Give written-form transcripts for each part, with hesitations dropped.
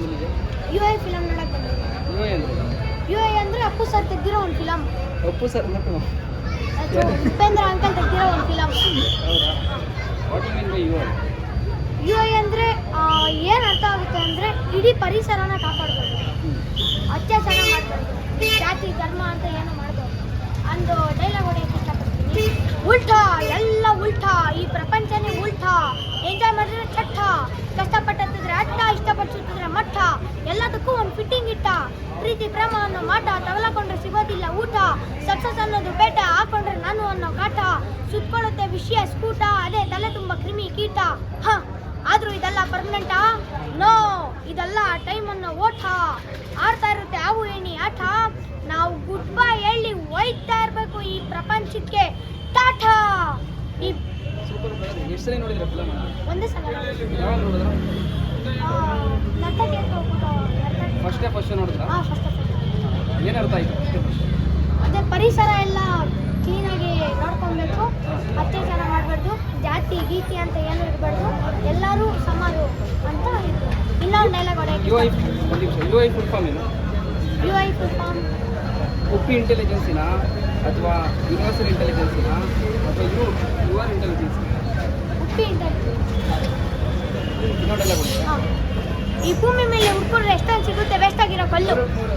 ಇಲ್ಲಿಗೆ? You I film ನೋಡಕ್ ಬಂದಿದ್ದೆ. ಯು ಐ ಅಂದರೆ ಅಪ್ಪು ಸರ್ ತೆಗ್ದಿರೋ ಒಂದು ಫಿಲಮ್. ಅಪ್ಪು ಸರ್ ಮತ್ತು ಉಪೇಂದ್ರ ಅಂಕಲ್ ತೆಗ್ದಿರೋ ಒಂದು ಫಿಲಮ್. ಹೌದಾ? What you mean by U I? U I ಅಂದರೆ ಏನು ಅರ್ಥ ಆಗುತ್ತೆ ಅಂದರೆ ಇಡೀ ಪರಿಸರನ ಕಾಪಾಡ್ಬೋದು, ಅತ್ಯಾಚಾರ ಮಾಡ್ಬೋದು, ಜಾತಿ ಧರ್ಮ ಅಂತ ಏನು ಮಾಡ್ಬೋದು. ಒಂದು ಡೈಲಾಗ್ ಹೊಡೆಯೋಕ್ಕೆ ಇಷ್ಟಪಡ್ತೀನಿ. ಉಲ್ಟಾ ಎಲ್ಲ ಉಲ್ಟಾ, ಈ ಪ್ರಪಂಚನೇ ಉಲ್ಟಾ. ಎಂಜಾಯ್ ಮಾಡಿದ್ರೆ ಚಟ್ಟ, ಕಷ್ಟಪಟ್ಟಿದ್ರೆ ಅಟ್ಟ, ಇಷ್ಟಪಟ್ಟಿದ್ರೆ ಮಟ್ಟ, ಎಲ್ಲದಕ್ಕೂ ಒಂದು ಫಿಟ್ಟಿಂಗ್ ಇಟ್ಟ. ಪ್ರೀತಿ ಪ್ರೇಮ ಅನ್ನೋ ಮಾಟ, ತಗಲಕೊಂಡ್ರೆ ಸಿಗೋದಿಲ್ಲ ಊಟ. ಸಕ್ಸಸ್ ಅನ್ನೋದು ಬೇಟ, ಹಾಕೊಂಡ್ರೆ ನಾನು ಅನ್ನೋ ಕಾಟ. ಸುತ್ಕೊಳ್ಳುತ್ತೆ ವಿಷಯ ಸ್ಕೂಟ, ಅದೇ ತಲೆ ತುಂಬ ಕ್ರಿಮಿ ಕೀಟ. ಆದರೂ ಇದೆಲ್ಲ ಪರ್ಮನೆಂಟಾ? ನೋ, ಇದೆಲ್ಲ ಟೈಮ್ ಅನ್ನೋ ಓಟ. ಆಡ್ತಾ ಇರುತ್ತೆ ಅವು ಏಣಿ ಆಟ. ನಾವು ಗುಡ್ ಬೈ ಹೇಳಿ ಒಯ್ತಾ ಇರಬೇಕು ಈ ಪ್ರಪಂಚಕ್ಕೆ ಟಾಟಾ. ಈ ಸೂಪರ್. ಎಷ್ಟು ಸಲ ನೋಡಿದ್ರೆ ಫಿಲಮ್? ಒಂದೇ ಸಲ ಯಾವಾಗ ನೋಡಿದ್ರ? ನರ್ತಕಿ ಅಂತ ಹೋಗ್ಬಿಟ್ಟು ಫಸ್ಟ್ ನೋಡಿದ್ರ? ಫಸ್ಟ್ ಏನು ಅರ್ಥ ಆಯ್ತು? ಅದೇ ಪರಿಸರ ಎಲ್ಲ ಕ್ಲೀನಾಗಿ ನೋಡ್ಕೊಬೇಕು, ಅತ್ಯಾಚಾರ ಮಾಡಬಾರ್ದು, ಜಾತಿ ಗೀತಿ ಅಂತ ಏನು ಇರಬಾರ್ದು, ಎಲ್ಲರೂ ಸಮಾರು ಅಂತ ಇತ್ತು. ಇನ್ನೊಂದು ಡೈಲಾಗ್ ಹೊಡೆಯೋಕ್ಕೆ ಯು ಐ ಫುಲ್ ಫಾರ್ಮ್ ಏನು? U I full form Uppi ಇಂಟೆಲಿಜೆನ್ಸಿನಾ ಅಥವಾ ಯೂನಿವರ್ಸಲ್ ಇಂಟೆಲಿಜೆನ್ಸಿನಾ ಅಥವಾ ಯುವರ್ ಇಂಟೆಲಿಜೆನ್ಸ್? ಉಪ್ಪಿ ಇಂಟೆಲಿಜೆನ್ಸ್. ಇನ್ನೊಂದೆಲ್ಲ ಗೊತ್ತಾ? ಹಾಂ. ಈ ಭೂಮಿ ಮೇಲೆ ಹುಡ್ಕಿದ್ರೆ ಎಷ್ಟೊಂದು ಸಿಗುತ್ತೆ ವೇಸ್ಟ್ ಆಗಿರೋ ಕಲ್ಲು.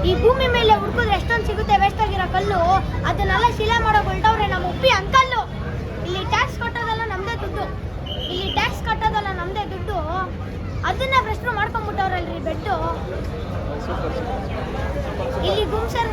ಈ ಭೂಮಿ ಮೇಲೆ ಹುಡ್ಕಿದ್ರೆ ಎಷ್ಟೊಂದು ಸಿಗುತ್ತೆ ವೇಸ್ಟ್ ಆಗಿರೋ ಕಲ್ಲು. ಅದನ್ನೆಲ್ಲ ಶಿಲೆ ಮಾಡೋ ಹೊಲ್ಟವ್ರೆ ನಮ್ಮ ಉಪ್ಪಿ ಅಂಕಲ್ಲು. ಇಲ್ಲಿ ಟ್ಯಾಕ್ಸ್ ಕಟ್ಟೋದಲ್ಲ ನಮ್ಮದೇ ದುಡ್ಡು, ಇಲ್ಲಿ ಟ್ಯಾಕ್ಸ್ ಕಟ್ಟೋದಲ್ಲ ನಮ್ಮದೇ ದುಡ್ಡು. ಅದನ್ನೇ ಪ್ರಶ್ನೆ ಮಾಡ್ಕೊಂಡ್ಬಿಟ್ಟವ್ರಲ್ರಿ ಬೆಡ್ಡು. ಸೂಪರ್. ಇಲ್ಲಿ ಗುಮ್ಸರ್